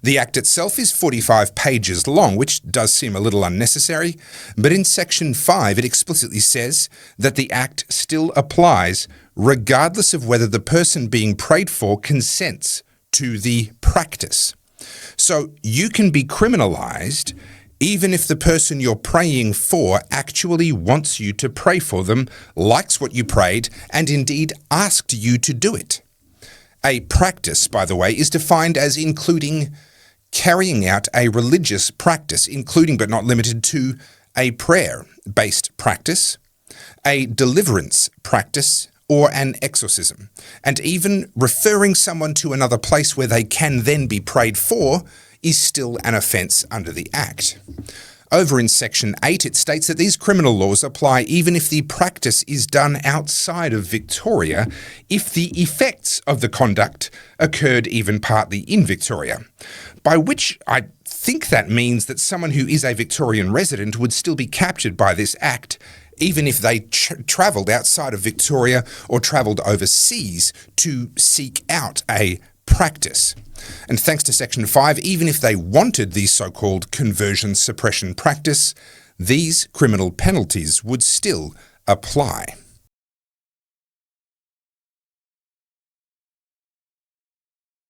The Act itself is 45 pages long, which does seem a little unnecessary, but in Section 5 it explicitly says that the Act still applies regardless of whether the person being prayed for consents to the practice. So you can be criminalized even if the person you're praying for actually wants you to pray for them, likes what you prayed, and indeed asked you to do it. A practice, by the way, is defined as including carrying out a religious practice, including but not limited to a prayer-based practice, a deliverance practice, or an exorcism. And even referring someone to another place where they can then be prayed for is still an offence under the Act. Over in Section 8, it states that these criminal laws apply even if the practice is done outside of Victoria, if the effects of the conduct occurred even partly in Victoria. By which I think that means that someone who is a Victorian resident would still be captured by this Act, even if they travelled outside of Victoria or travelled overseas to seek out a practice. And thanks to Section 5, even if they wanted the so-called conversion suppression practice, these criminal penalties would still apply.